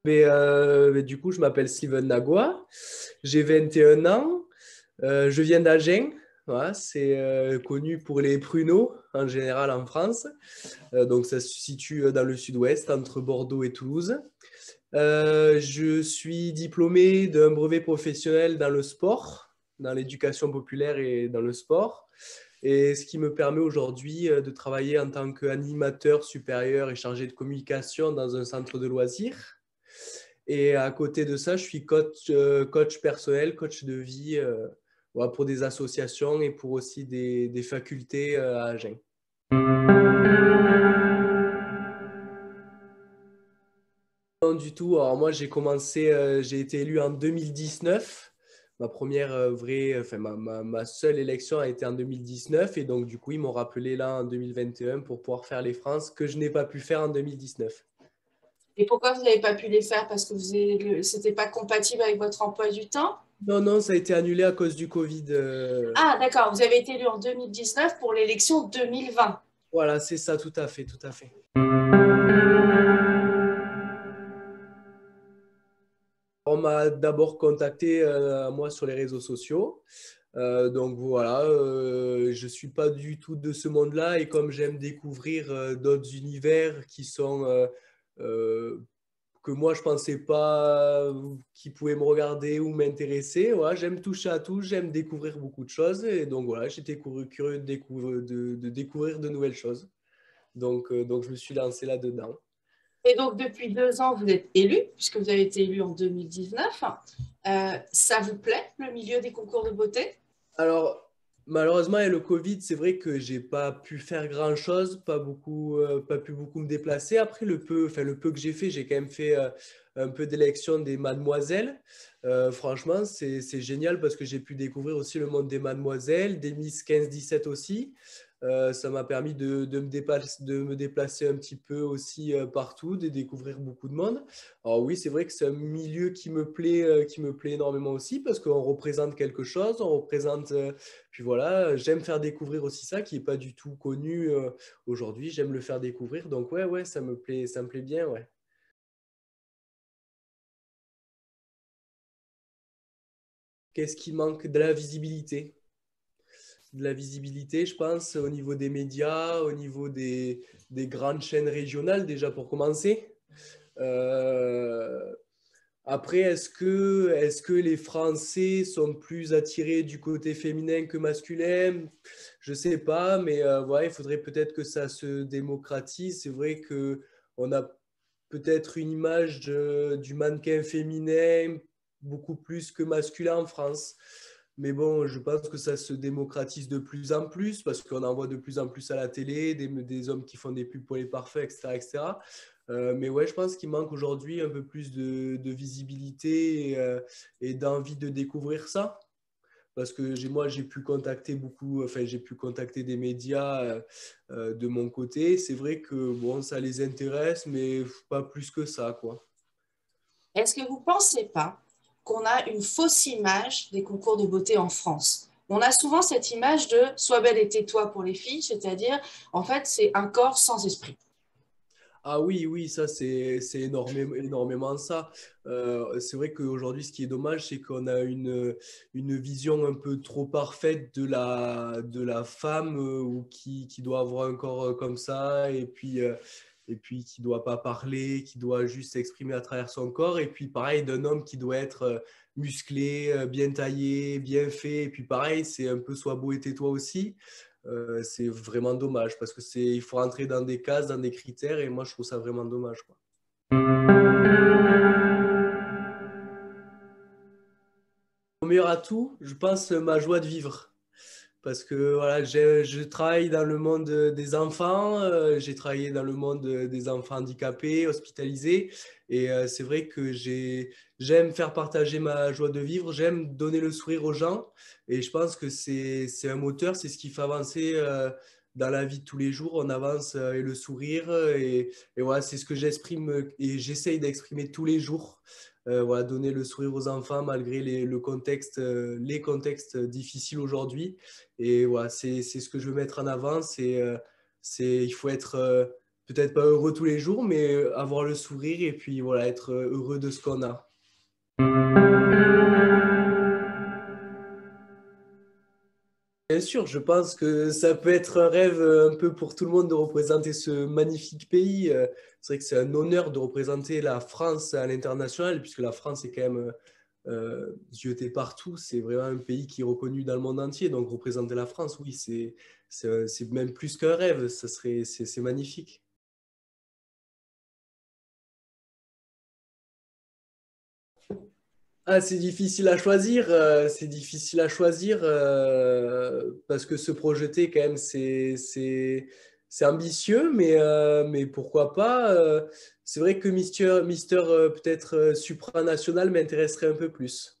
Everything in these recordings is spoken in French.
Mais du coup, je m'appelle Steven Nagua, j'ai 21 ans, je viens d'Agen, voilà, c'est connu pour les pruneaux en général en France. Donc ça se situe dans le sud-ouest, entre Bordeaux et Toulouse. Je suis diplômé d'un brevet professionnel dans le sport, dans l'éducation populaire et dans le sport. Et ce qui me permet aujourd'hui de travailler en tant qu'animateur supérieur et chargé de communication dans un centre de loisirs. Et à côté de ça, je suis coach personnel, coach de vie voilà, pour des associations et pour aussi des facultés à Agen. Non, du tout. Alors moi, j'ai été élu en 2019. Ma première enfin ma seule élection a été en 2019 et donc du coup, ils m'ont rappelé là en 2021 pour pouvoir faire les France que je n'ai pas pu faire en 2019. Et pourquoi vous n'avez pas pu les faire? Parce que c'était pas compatible avec votre emploi du temps? Non, non, ça a été annulé à cause du Covid. Ah, d'accord, vous avez été élu en 2019 pour l'élection 2020. Voilà, c'est ça, tout à fait, tout à fait. On m'a d'abord contacté moi sur les réseaux sociaux. Donc voilà, je ne suis pas du tout de ce monde-là et comme j'aime découvrir d'autres univers qui sont euh, que moi je pensais pas qui pouvaient me regarder ou m'intéresser, voilà, j'aime toucher à tout, j'aime découvrir beaucoup de choses et donc voilà, j'étais curieux de découvrir de nouvelles choses. Donc je me suis lancé là-dedans. Et donc, depuis 2 ans, vous êtes élu, puisque vous avez été élu en 2019. Ça vous plaît, le milieu des concours de beauté? Alors, malheureusement, avec le Covid, c'est vrai que j'ai pas pu faire grand-chose, pas pu beaucoup me déplacer. Après, le peu que j'ai fait, j'ai quand même fait un peu d'élection des mademoiselles. Franchement, c'est génial parce que j'ai pu découvrir aussi le monde des mademoiselles, des Miss 15-17 aussi. Ça m'a permis de me déplacer un petit peu aussi partout, de découvrir beaucoup de monde. Alors oui, c'est vrai que c'est un milieu qui me plaît énormément aussi parce qu'on représente quelque chose, on représente, puis voilà, j'aime faire découvrir aussi ça qui n'est pas du tout connu aujourd'hui, j'aime le faire découvrir, donc ouais, ouais, ça me plaît bien, ouais. Qu'est-ce qui manque? De la visibilité. De la visibilité, je pense, au niveau des médias, au niveau des grandes chaînes régionales, déjà pour commencer. Euh, Après, est-ce que les Français sont plus attirés du côté féminin que masculin? Je sais pas, mais ouais, il faudrait peut-être que ça se démocratise. C'est vrai que on a peut-être une image du mannequin féminin beaucoup plus que masculin en France. Mais bon, je pense que ça se démocratise de plus en plus parce qu'on en voit de plus en plus à la télé, des hommes qui font des pubs pour les parfaits, etc., etc. Mais ouais, je pense qu'il manque aujourd'hui un peu plus de visibilité et d'envie de découvrir ça. Parce que moi, j'ai pu contacter beaucoup, enfin, j'ai pu contacter des médias de mon côté. C'est vrai que bon, ça les intéresse, mais pas plus que ça, quoi. Est-ce que vous ne pensez pas qu'on a une fausse image des concours de beauté en France? On a souvent cette image de sois belle et tais-toi pour les filles, c'est-à-dire, en fait, c'est un corps sans esprit. Ah oui, oui, ça c'est énormément ça. C'est vrai qu'aujourd'hui, ce qui est dommage, c'est qu'on a une vision un peu trop parfaite de la femme ou qui doit avoir un corps comme ça et puis qui doit pas parler, qui doit juste s'exprimer à travers son corps. Et puis pareil, d'un homme qui doit être musclé, bien taillé, bien fait. Et puis pareil, c'est un peu sois beau et tais-toi aussi. C'est vraiment dommage parce que il faut rentrer dans des cases, dans des critères et moi je trouve ça vraiment dommage, quoi. Mon meilleur atout, je pense ma joie de vivre. Parce que voilà, je travaille dans le monde des enfants, j'ai travaillé dans le monde des enfants handicapés, hospitalisés, et c'est vrai que j'aime faire partager ma joie de vivre, j'aime donner le sourire aux gens, et je pense que c'est un moteur, c'est ce qui fait avancer dans la vie de tous les jours, on avance et le sourire, et voilà, c'est ce que j'exprime et j'essaye d'exprimer tous les jours. Voilà, donner le sourire aux enfants malgré les contextes difficiles aujourd'hui. Et voilà, c'est ce que je veux mettre en avant. Il faut être peut-être pas heureux tous les jours, mais avoir le sourire et puis voilà, être heureux de ce qu'on a. Bien sûr, je pense que ça peut être un rêve un peu pour tout le monde de représenter ce magnifique pays. C'est vrai que c'est un honneur de représenter la France à l'international, puisque la France est quand même jetée partout. C'est vraiment un pays qui est reconnu dans le monde entier. Donc représenter la France, oui, c'est même plus qu'un rêve. C'est magnifique. Ah, c'est difficile à choisir, parce que se projeter quand même, c'est ambitieux, mais pourquoi pas. C'est vrai que Mister peut-être supranational m'intéresserait un peu plus.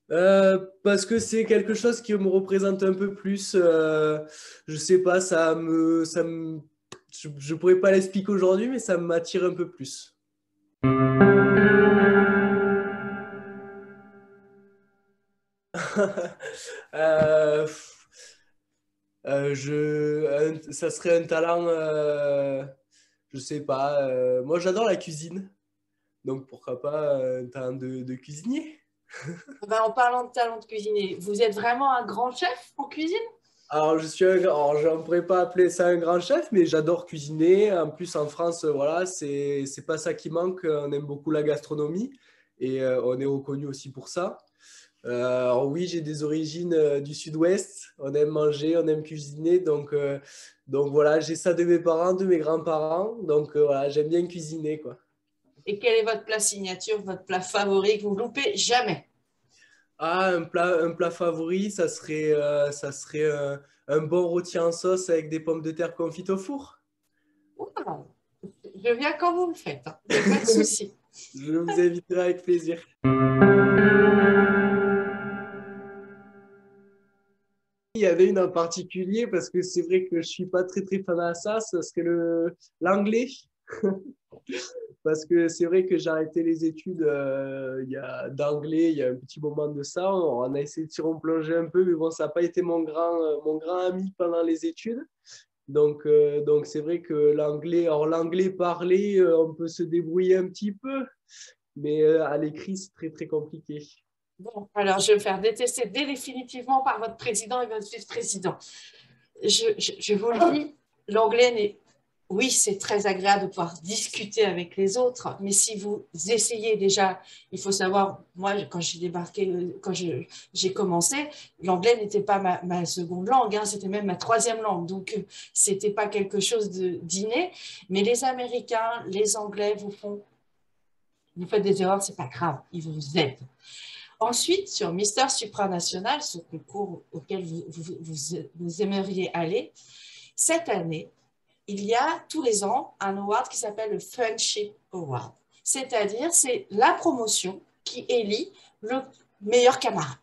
Parce que c'est quelque chose qui me représente un peu plus. Je sais pas, je pourrais pas l'expliquer aujourd'hui, mais ça m'attire un peu plus. Euh, ça serait un talent, je sais pas. Moi, j'adore la cuisine, donc pourquoi pas un talent de cuisinier. Ben, en parlant de talent de cuisiner, vous êtes vraiment un grand chef en cuisine? Alors, je ne pourrais pas appeler ça un grand chef, mais j'adore cuisiner. En plus, en France, voilà, c'est pas ça qui manque. On aime beaucoup la gastronomie et on est reconnu aussi pour ça. Alors oui, j'ai des origines du sud-ouest. On aime manger, on aime cuisiner. Donc voilà, j'ai ça de mes parents, de mes grands-parents. Donc voilà, j'aime bien cuisiner, quoi. Et quel est votre plat signature, votre plat favori que vous loupez jamais? Ah, un plat favori, ça serait un bon rôti en sauce avec des pommes de terre confites au four. Wow. Je viens quand vous le faites, hein. Il n'y a pas de souci. Je vous inviterai avec plaisir. Il y en a une en particulier parce que c'est vrai que je suis pas très très fan à ça. Ça serait l'anglais. Parce que c'est vrai que j'ai arrêté les études d'anglais il y a un petit moment de ça. On a essayé de s'y replonger un peu, mais bon, ça n'a pas été mon grand ami pendant les études. Donc c'est vrai que l'anglais parlé, on peut se débrouiller un petit peu, mais à l'écrit, c'est très très compliqué. Bon, alors je vais me faire détester définitivement par votre président et votre vice-président. Je vous le dis, l'anglais n'est... Oui, c'est très agréable de pouvoir discuter avec les autres, mais si vous essayez déjà, il faut savoir, moi, quand j'ai débarqué, j'ai commencé, l'anglais n'était pas ma seconde langue, hein, c'était même ma troisième langue, donc c'était pas quelque chose d'inné, mais les Américains, les Anglais vous faites des erreurs, c'est pas grave, ils vous aident. Ensuite, sur Mister Supranational, ce concours auquel vous aimeriez aller, cette année, il y a tous les ans un award qui s'appelle le Friendship Award. C'est-à-dire, c'est la promotion qui élit le meilleur camarade.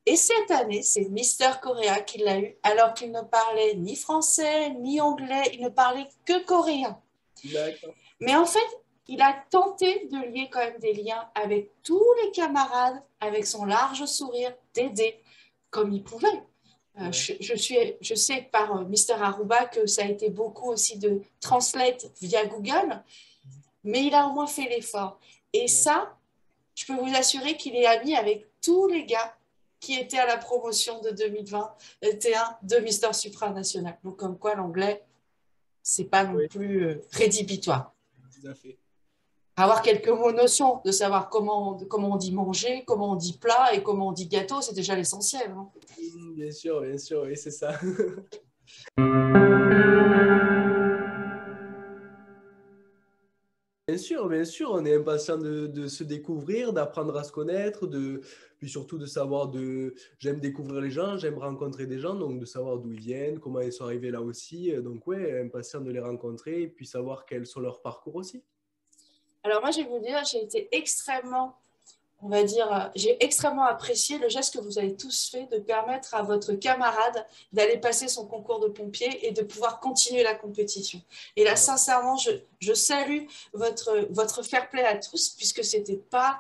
Et cette année, c'est Mister Korea qui l'a eu, alors qu'il ne parlait ni français, ni anglais, il ne parlait que coréen. D'accord. Mais en fait, il a tenté de lier quand même des liens avec tous les camarades, avec son large sourire, d'aider comme il pouvait. Ouais. Je sais par Mister Aruba que ça a été beaucoup aussi de translate via Google, mais il a au moins fait l'effort. Et Ouais. ça, je peux vous assurer qu'il est ami avec tous les gars qui étaient à la promotion de 2021 de Mister Supranational. Donc, comme quoi l'anglais, c'est pas non Oui, plus rédhibitoire. tout à fait. Avoir quelques mots notions de savoir comment on dit manger, comment on dit plat et comment on dit gâteau, c'est déjà l'essentiel, hein. Bien sûr, oui, c'est ça. Bien sûr, on est impatient de se découvrir, d'apprendre à se connaître, puis surtout de savoir j'aime découvrir les gens, j'aime rencontrer des gens, donc de savoir d'où ils viennent, comment ils sont arrivés là aussi. Donc ouais, impatient de les rencontrer et puis savoir quels sont leurs parcours aussi. Alors moi, je vais vous dire, j'ai été extrêmement, on va dire, j'ai extrêmement apprécié le geste que vous avez tous fait de permettre à votre camarade d'aller passer son concours de pompier et de pouvoir continuer la compétition. Et là, sincèrement, je salue votre fair play à tous, puisque c'était pas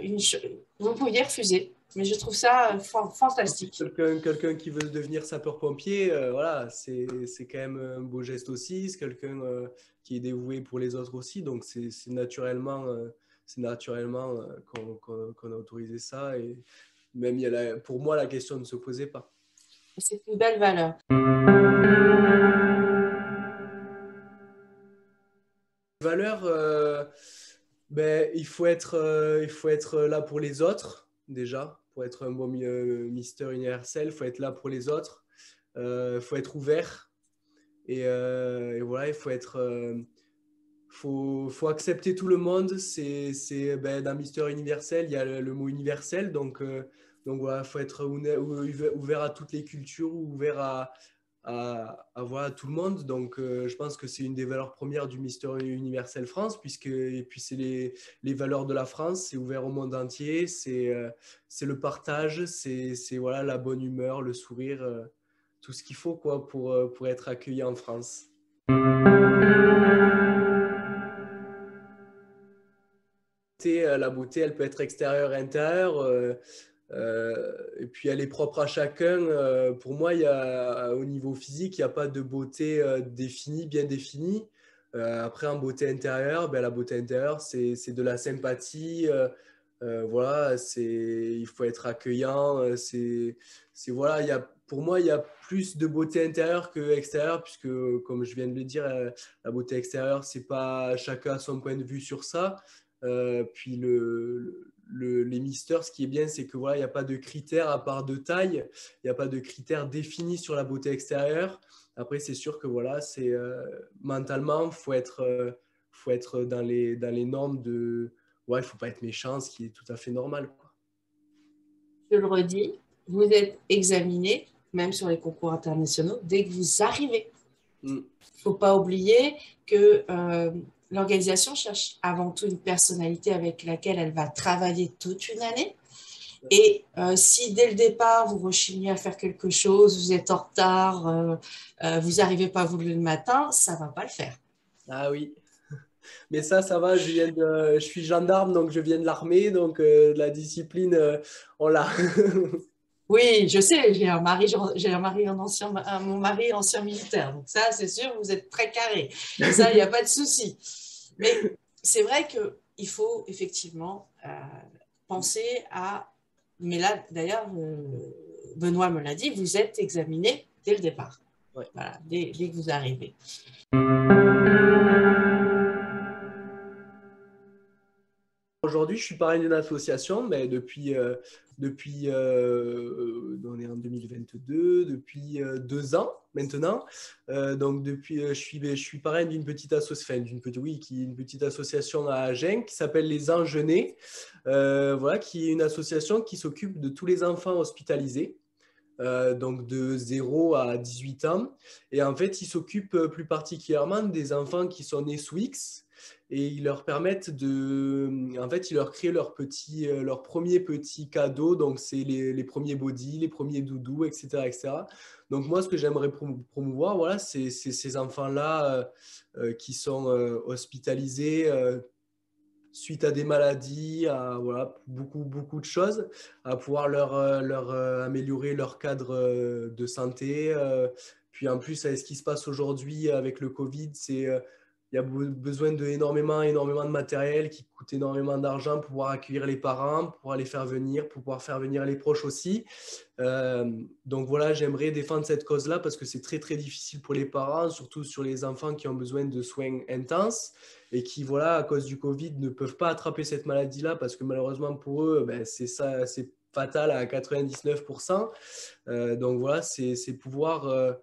une chose. Vous pouviez refuser. mais je trouve ça fantastique. Quelqu'un qui veut devenir sapeur-pompier, voilà, c'est quand même un beau geste aussi. C'est quelqu'un qui est dévoué pour les autres aussi. Donc, c'est naturellement, qu'on a autorisé ça. Et même, pour moi, la question ne se posait pas. C'est une belle valeur. Valeur, il faut être là pour les autres, déjà. Pour être un bon Mister Universel, il faut être là pour les autres. Il faut être ouvert. Et voilà, il faut accepter tout le monde. Dans Mister Universel, il y a le mot universel. Donc voilà, il faut être ouvert à toutes les cultures, ouvert à tout le monde. Donc je pense que c'est une des valeurs premières du Mister Universel France, et puis c'est les valeurs de la France. C'est ouvert au monde entier. C'est le partage, c'est voilà, la bonne humeur, le sourire, tout ce qu'il faut quoi, pour être accueilli en France. La beauté, elle peut être extérieure, intérieure, et puis elle est propre à chacun. Pour moi, au niveau physique, il n'y a pas de beauté bien définie. Après, en beauté intérieure, la beauté intérieure, c'est de la sympathie. Voilà, il faut être accueillant. Voilà, pour moi, il y a plus de beauté intérieure que extérieure, puisque, comme je viens de le dire, la beauté extérieure, c'est pas chacun a son point de vue sur ça. Puis les misters, ce qui est bien, c'est que voilà, il n'y a pas de critères à part de taille, il n'y a pas de critères définis sur la beauté extérieure. Après, c'est sûr que voilà, mentalement, faut être dans les normes de ouais, il faut pas être méchant, ce qui est tout à fait normal, quoi. Je le redis, vous êtes examiné, même sur les concours internationaux, dès que vous arrivez. Il ne faut pas oublier que l'organisation cherche avant tout une personnalité avec laquelle elle va travailler toute une année. Et si dès le départ, vous rechignez à faire quelque chose, vous êtes en retard, vous n'arrivez pas à vous lever le matin, ça ne va pas le faire. Ah oui. Mais ça va, je suis gendarme, donc je viens de l'armée, donc la discipline, on l'a. Oui, je sais, mon mari ancien militaire, donc ça, c'est sûr, vous êtes très carré. Ça, il n'y a pas de souci. Mais c'est vrai qu'il faut effectivement penser à... Mais là, d'ailleurs, Benoît me l'a dit, vous êtes examiné dès le départ. Ouais. Voilà, dès que vous arrivez. Aujourd'hui, je suis parrain d'une association, mais depuis on est en 2022, depuis 2 ans maintenant. Donc je suis parrain d'une petite association, une petite association à Agen qui s'appelle Les Angenais, voilà, qui est une association qui s'occupe de tous les enfants hospitalisés. Donc de 0 à 18 ans. Et en fait, ils s'occupent plus particulièrement des enfants qui sont nés sous X, et ils leur permettent en fait, ils leur créent leur premier petit cadeau. Donc, c'est les premiers bodys, les premiers doudous, etc., etc. Donc, moi, ce que j'aimerais promouvoir, voilà, c'est ces enfants-là qui sont hospitalisés suite à des maladies, à voilà, beaucoup de choses, à pouvoir leur améliorer leur cadre de santé. Puis en plus, avec ce qui se passe aujourd'hui avec le Covid, il y a besoin d'énormément de matériel qui coûte énormément d'argent pour pouvoir accueillir les parents, pour pouvoir les faire venir, pour pouvoir faire venir les proches aussi. Donc voilà, j'aimerais défendre cette cause-là parce que c'est très très difficile pour les parents, surtout sur les enfants qui ont besoin de soins intenses et qui, voilà, à cause du Covid, ne peuvent pas attraper cette maladie-là parce que malheureusement pour eux, c'est fatal à 99%. Donc voilà, c'est pouvoir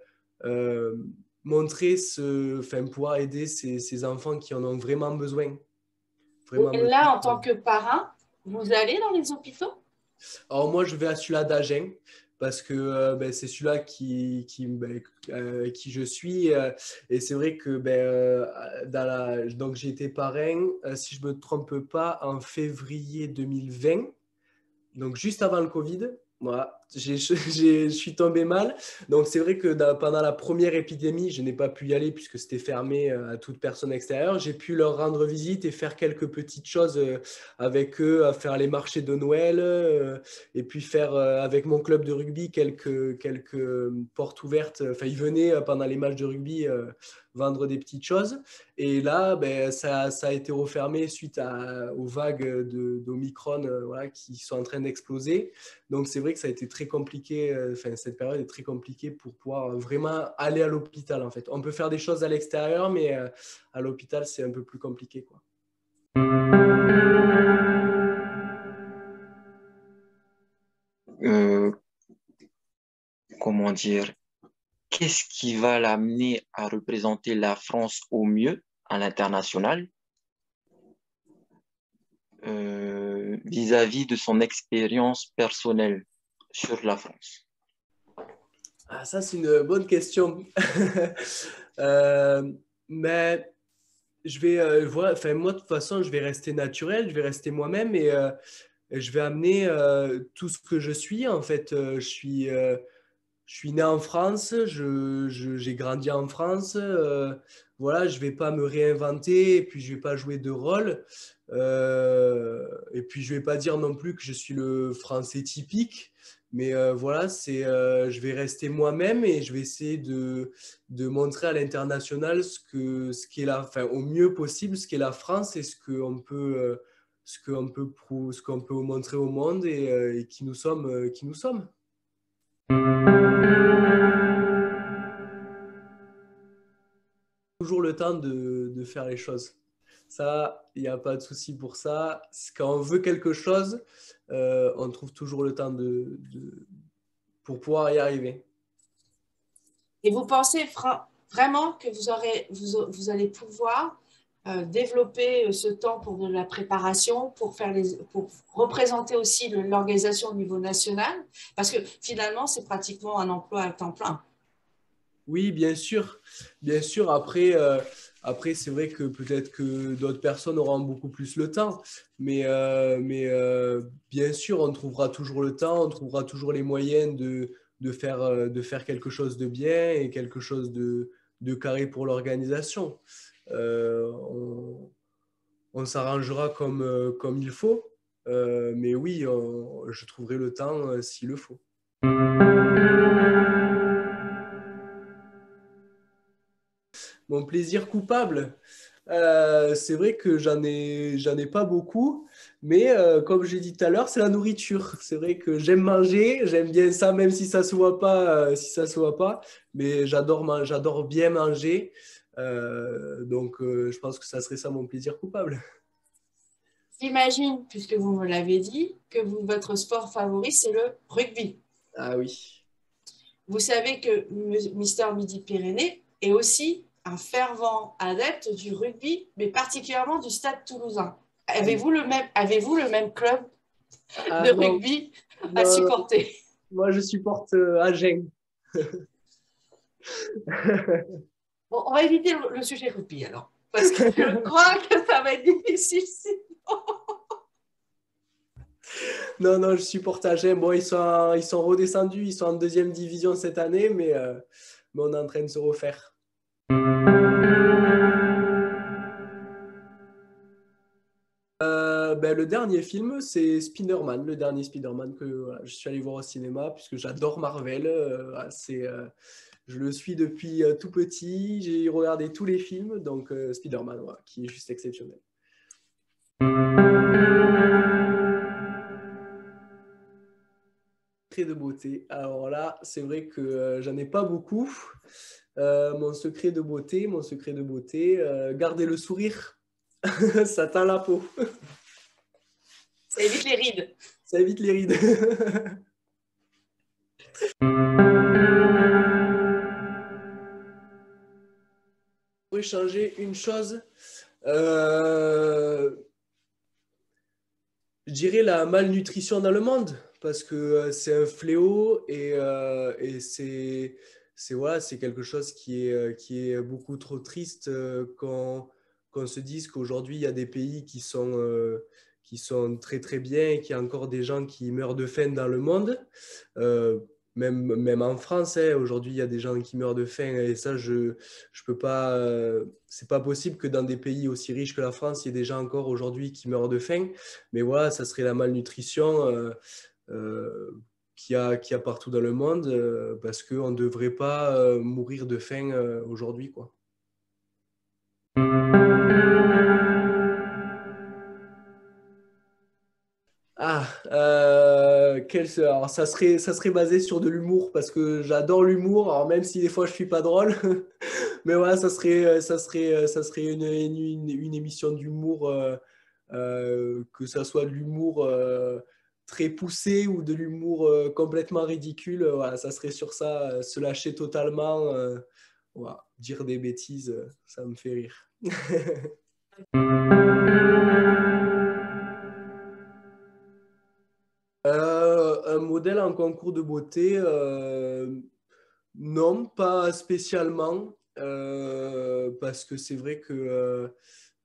pouvoir aider ces enfants qui en ont vraiment besoin. Et là, en tant que parrain, vous allez dans les hôpitaux? Alors moi, je vais à celui-là d'Agen parce que c'est celui-là qui je suis. Et c'est vrai que donc j'ai été parrain, si je ne me trompe pas, en février 2020, donc juste avant le Covid. Voilà. je suis tombé mal. Donc, c'est vrai que pendant la première épidémie, je n'ai pas pu y aller puisque c'était fermé à toute personne extérieure. J'ai pu leur rendre visite et faire quelques petites choses avec eux, à faire les marchés de Noël et puis faire avec mon club de rugby quelques portes ouvertes. Enfin, ils venaient pendant les matchs de rugby vendre des petites choses. Et là, ben, ça a été refermé suite aux vagues d'Omicron voilà, qui sont en train d'exploser. Donc, c'est vrai que ça a été très compliqué. Enfin, cette période est très compliquée pour pouvoir vraiment aller à l'hôpital, en fait. On peut faire des choses à l'extérieur, mais à l'hôpital, c'est un peu plus compliqué, quoi. Euh, Comment dire, qu'est-ce qui va l'amener à représenter la France au mieux à l'international vis-à-vis de son expérience personnelle sur la France? Ah, ça, c'est une bonne question. Euh, mais je vais, voilà, enfin, moi, de toute façon, je vais rester naturel, je vais rester moi-même et je vais amener tout ce que je suis. En fait, je suis né en France, j'ai grandi en France. Voilà, je vais pas me réinventer et puis je vais pas jouer de rôle. Et puis je vais pas dire non plus que je suis le français typique. Mais voilà, je vais rester moi-même et je vais essayer de montrer à l'international ce qu'est enfin, au mieux possible, ce qu'est la France et ce qu'on peut montrer au monde et qui nous sommes, qui nous sommes. Toujours le temps de faire les choses. Ça, il n'y a pas de souci pour ça. Quand on veut quelque chose, on trouve toujours le temps pour pouvoir y arriver. Et vous pensez vraiment que vous allez pouvoir développer ce temps pour de la préparation, pour représenter aussi l'organisation au niveau national? Parce que finalement, c'est pratiquement un emploi à temps plein. Oui, bien sûr. Bien sûr, après c'est vrai que peut-être que d'autres personnes auront beaucoup plus le temps. Mais bien sûr, on trouvera toujours le temps, on trouvera toujours les moyens de faire quelque chose de bien et quelque chose de carré pour l'organisation. On s'arrangera comme il faut. Mais oui, je trouverai le temps s'il le faut. Mon plaisir coupable, c'est vrai que j'en ai pas beaucoup, mais comme j'ai dit tout à l'heure, c'est la nourriture. C'est vrai que j'aime manger, j'aime bien ça, même si ça se voit pas, mais j'adore bien manger. Donc, je pense que ça serait ça mon plaisir coupable. J'imagine, puisque vous me l'avez dit, que votre sport favori, c'est le rugby. Ah oui. Vous savez que Mister Midi-Pyrénées est aussi un fervent adepte du rugby, mais particulièrement du Stade Toulousain. Oui. Avez-vous le même club Ah de non, rugby à non, supporter? moi je supporte Agen. Bon, on va éviter le sujet rugby alors, parce que je crois que ça va être difficile. Non, non, je supporte Agen. Bon, ils sont redescendus, ils sont en deuxième division cette année, mais on est en train de se refaire. Ben, le dernier film, c'est Spider-Man, le dernier Spider-Man que voilà, je suis allé voir au cinéma, puisque j'adore Marvel. Voilà, je le suis depuis tout petit, j'ai regardé tous les films, donc Spider-Man, voilà, qui est juste exceptionnel. Secret de beauté. Alors là, c'est vrai que j'en ai pas beaucoup. Mon secret de beauté, garder le sourire, ça teint la peau, Ça évite les rides. ça évite les rides. Pour changer une chose, euh, je dirais la malnutrition dans le monde, parce que c'est un fléau et voilà, c'est quelque chose qui est beaucoup trop triste qu'on se dise qu'aujourd'hui, il y a des pays qui sont très très bien et qu'il y a encore des gens qui meurent de faim dans le monde. Même en France, hein, aujourd'hui, il y a des gens qui meurent de faim et ça, je peux pas. C'est pas possible que dans des pays aussi riches que la France, il y ait des gens encore aujourd'hui qui meurent de faim. Mais voilà, ça serait la malnutrition qu'il y a partout dans le monde parce qu'on ne devrait pas mourir de faim aujourd'hui, quoi. Alors ça serait basé sur de l'humour parce que j'adore l'humour. Alors même si des fois je suis pas drôle, mais voilà, ça serait une émission d'humour, que ça soit de l'humour très poussé ou de l'humour complètement ridicule. Voilà, ça serait sur ça, se lâcher totalement, voilà, dire des bêtises, ça me fait rire. Un modèle en concours de beauté, non, pas spécialement, parce que c'est vrai que,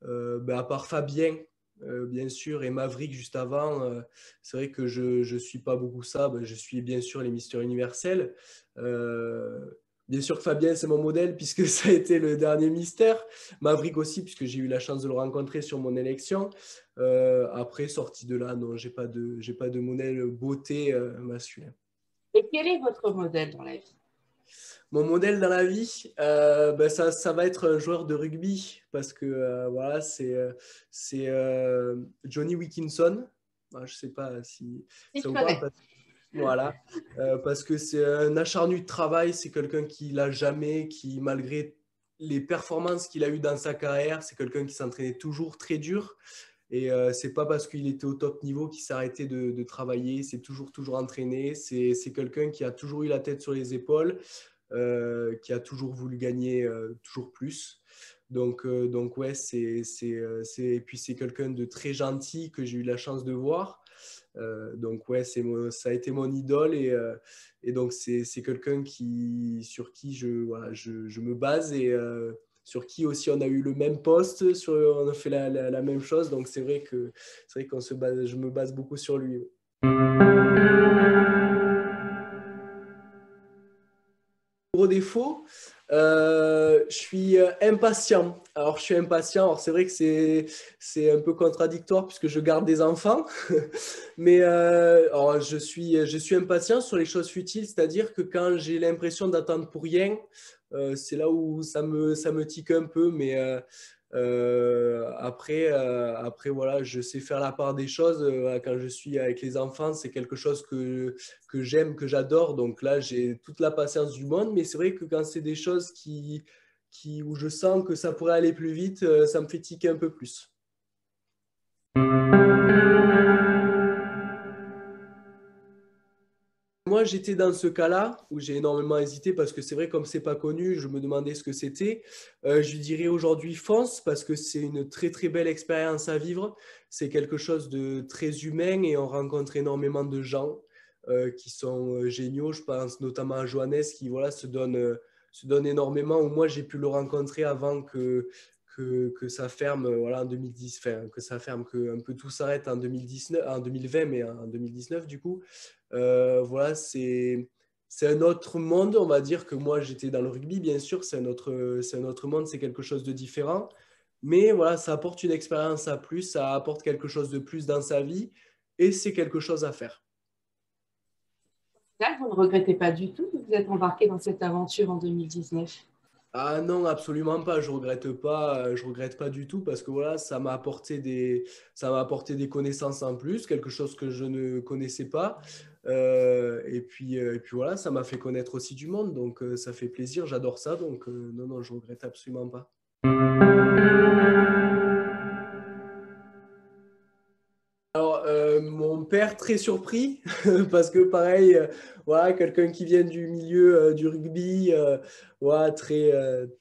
à part Fabien, bien sûr, et Maverick juste avant, c'est vrai que je ne suis pas beaucoup ça. Je suis bien sûr les Mister Universel. Euh, Bien sûr que Fabien, c'est mon modèle puisque ça a été le dernier mystère. Maverick aussi, puisque j'ai eu la chance de le rencontrer sur mon élection. Après, sorti de là, non, j'ai pas de modèle beauté masculin. Et quel est votre modèle dans la vie? Mon modèle dans la vie, ça va être un joueur de rugby parce que voilà, c'est Johnny Wilkinson. Je ne sais pas si ça vous parle. Voilà, parce que c'est un acharnu de travail, c'est quelqu'un qui l'a jamais, qui malgré les performances qu'il a eues dans sa carrière, c'est quelqu'un qui s'entraînait toujours très dur. Et c'est pas parce qu'il était au top niveau qu'il s'est arrêté de travailler, c'est toujours entraîné. C'est quelqu'un qui a toujours eu la tête sur les épaules, qui a toujours voulu gagner toujours plus. Donc ouais, et puis c'est quelqu'un de très gentil que j'ai eu la chance de voir. Donc ouais, ça a été mon idole et donc c'est quelqu'un sur qui voilà, je me base et sur qui aussi on a eu le même poste, on a fait la même chose. Donc c'est vrai qu'on se base, je me base beaucoup sur lui. Gros défaut, je suis impatient. Alors, je suis impatient. Alors, c'est vrai que c'est un peu contradictoire puisque je garde des enfants. Mais alors, je suis impatient sur les choses futiles, c'est-à-dire que quand j'ai l'impression d'attendre pour rien, c'est là où ça me tique un peu. Mais après, voilà, je sais faire la part des choses. Quand je suis avec les enfants, c'est quelque chose que j'aime, que j'adore. Donc là, j'ai toute la patience du monde. Mais c'est vrai que quand c'est des choses où je sens que ça pourrait aller plus vite, ça me fait tiquer un peu plus. Moi, j'étais dans ce cas-là où j'ai énormément hésité parce que c'est vrai, comme c'est pas connu, je me demandais ce que c'était. Je lui dirais aujourd'hui fonce parce que c'est une très très belle expérience à vivre. C'est quelque chose de très humain et on rencontre énormément de gens qui sont géniaux. Je pense notamment à Johannes qui voilà, se donne énormément. Ou moi, j'ai pu le rencontrer avant que ça ferme voilà, en 2010, enfin, que ça ferme, que un peu tout s'arrête en 2019, en 2020, mais en 2019 du coup. Voilà, c'est un autre monde, on va dire que moi j'étais dans le rugby, bien sûr, c'est un autre monde, c'est quelque chose de différent. Mais voilà, ça apporte une expérience à plus, ça apporte quelque chose de plus dans sa vie et c'est quelque chose à faire. Là, vous ne regrettez pas du tout que vous êtes embarqué dans cette aventure en 2019? Ah non, absolument pas. Je regrette pas du tout parce que voilà, ça m'a apporté des connaissances en plus, quelque chose que je ne connaissais pas. Et puis voilà, ça m'a fait connaître aussi du monde, donc ça fait plaisir, j'adore ça, donc non, non, je regrette absolument pas. Alors, mon père très surpris parce que pareil, voilà, quelqu'un qui vient du milieu du rugby, voilà, très,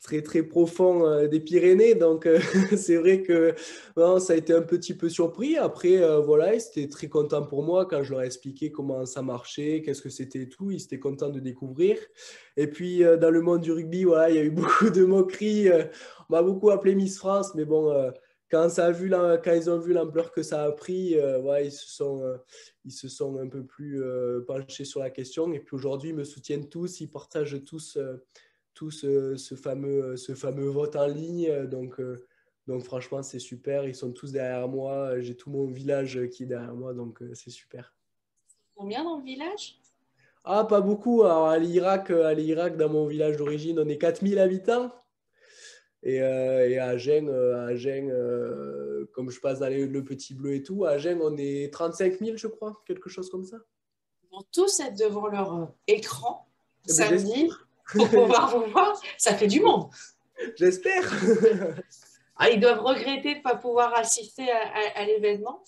très, très profond des Pyrénées. Donc, c'est vrai que non, ça a été un petit peu surpris. Après, voilà, ils étaient très contents pour moi quand je leur ai expliqué comment ça marchait, qu'est-ce que c'était et tout. Ils étaient contents de découvrir. Et puis, dans le monde du rugby, voilà, il y a eu beaucoup de moqueries. On m'a beaucoup appelé Miss France, mais bon. quand ils ont vu l'ampleur que ça a pris, ouais, ils se sont un peu plus penchés sur la question. Et puis aujourd'hui, ils me soutiennent tous, ils partagent tous ce fameux vote en ligne. Donc franchement, c'est super. Ils sont tous derrière moi. J'ai tout mon village qui est derrière moi, donc c'est super. Combien dans le village? Ah, pas beaucoup. Alors, à l'Irak, dans mon village d'origine, on est 4000 habitants. Et à Agen comme je passe dans le Petit Bleu et tout, à Agen, on est 35 000, je crois, quelque chose comme ça. Ils vont tous être devant leur écran Eh ben, samedi pour pouvoir vous voir. Ça fait du monde. j'espère. Ah, ils doivent regretter de ne pas pouvoir assister à l'événement.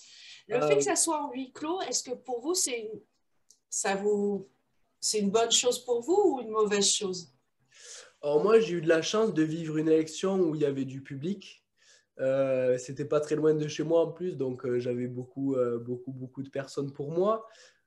Le fait Ah, que ça soit en huis clos, est-ce que pour vous, c'est une bonne chose pour vous ou une mauvaise chose? alors moi, j'ai eu de la chance de vivre une élection où il y avait du public. C'était pas très loin de chez moi en plus, donc j'avais beaucoup de personnes pour moi.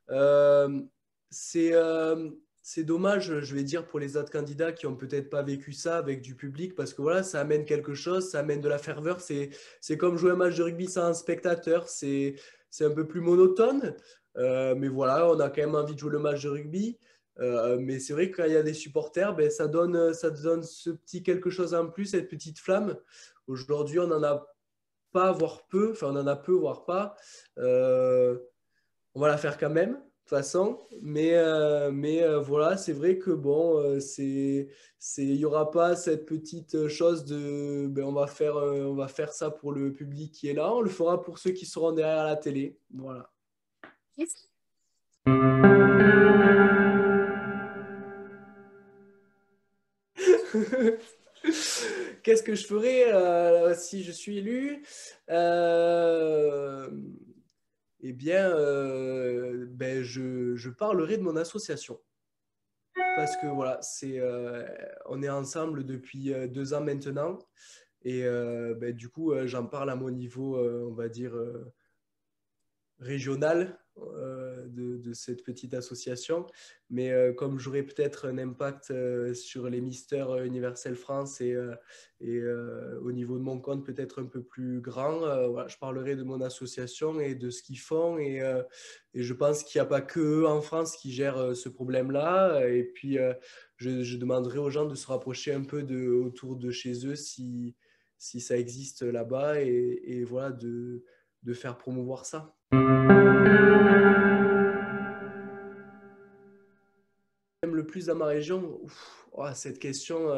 Euh, c'est euh, c'est dommage, je vais dire, pour les autres candidats qui ont peut-être pas vécu ça avec du public, parce que voilà, ça amène quelque chose, ça amène de la ferveur. C'est comme jouer un match de rugby sans un spectateur, c'est un peu plus monotone, mais voilà, on a quand même envie de jouer le match de rugby. Mais c'est vrai que quand il y a des supporters, ben, ça donne ce petit quelque chose en plus, cette petite flamme. Aujourd'hui, on n'en a pas, voire peu, enfin on en a peu, voire pas. Euh, on va la faire quand même, de toute façon. Mais voilà, c'est vrai que bon, il n'y aura pas cette petite chose de ben, on va faire ça pour le public qui est là, on le fera pour ceux qui seront derrière la télé. Voilà. Qu'est-ce que je ferais si je suis élu? Euh, eh bien, ben, je parlerai de mon association. Parce que voilà, on est ensemble depuis 2 ans maintenant. Et ben, du coup, j'en parle à mon niveau, on va dire, régional de cette petite association. Mais comme j'aurai peut-être un impact sur les Mister Universel France et au niveau de mon compte peut-être un peu plus grand, voilà, je parlerai de mon association et de ce qu'ils font. Et je pense qu'il n'y a pas que eux en France qui gèrent ce problème-là. Et puis, je demanderai aux gens de se rapprocher un peu autour de chez eux si ça existe là-bas et voilà, de faire promouvoir ça. J'aime le plus dans ma région, oh, cette question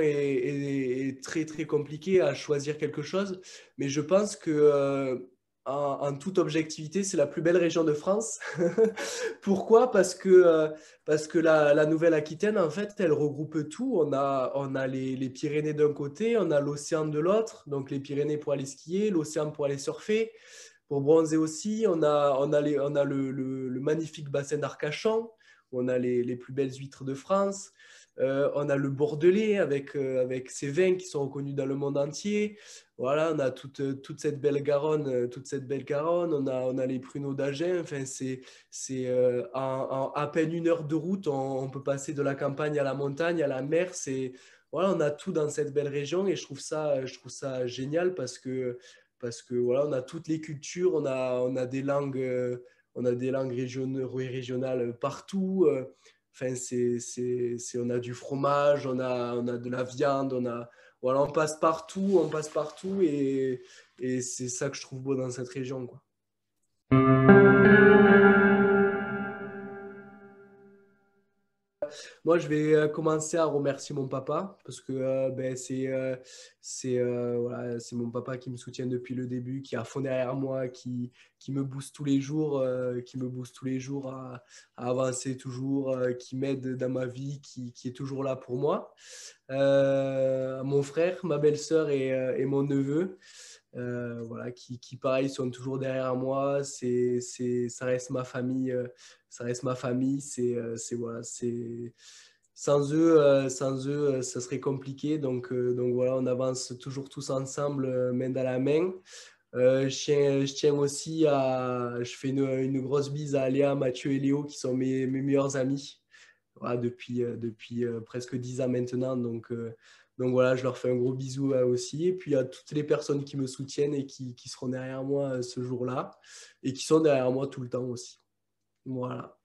est très très compliquée à choisir quelque chose, mais je pense que en toute objectivité, c'est la plus belle région de France. Pourquoi? Parce que la Nouvelle-Aquitaine, en fait, elle regroupe tout. On a les Pyrénées d'un côté, on a l'océan de l'autre, donc les Pyrénées pour aller skier, l'océan pour aller surfer. Pour bronzer aussi, on a le magnifique bassin d'Arcachon, où on a les plus belles huîtres de France. On a le Bordelais avec ses vins qui sont reconnus dans le monde entier. Voilà, on a toute cette belle Garonne, on a les pruneaux d'Agen. Enfin, en à peine 1 heure de route, on peut passer de la campagne à la montagne, à la mer. Voilà, on a tout dans cette belle région et je trouve ça génial parce que voilà, on a toutes les cultures, on a des langues régionales partout. Enfin, on a du fromage, on a de la viande, voilà, on passe partout et c'est ça que je trouve beau dans cette région, quoi. Moi, je vais commencer à remercier mon papa parce que ben, voilà, c'est mon papa qui me soutient depuis le début, qui est à fond derrière moi, qui me booste tous les jours, à avancer toujours, qui m'aide dans ma vie, qui est toujours là pour moi. Mon frère, ma belle-sœur et mon neveu. Voilà, qui pareil sont toujours derrière moi. Ça reste ma famille. Ça reste ma famille. Voilà, sans eux, ça serait compliqué. Donc voilà, on avance toujours tous ensemble, main dans la main. Je tiens aussi je fais une grosse bise à Léa, Mathieu et Léo, qui sont mes meilleurs amis. Voilà, depuis presque 10 ans maintenant. Donc voilà, je leur fais un gros bisou aussi. Et puis à toutes les personnes qui me soutiennent et qui seront derrière moi ce jour-là et qui sont derrière moi tout le temps aussi. Voilà.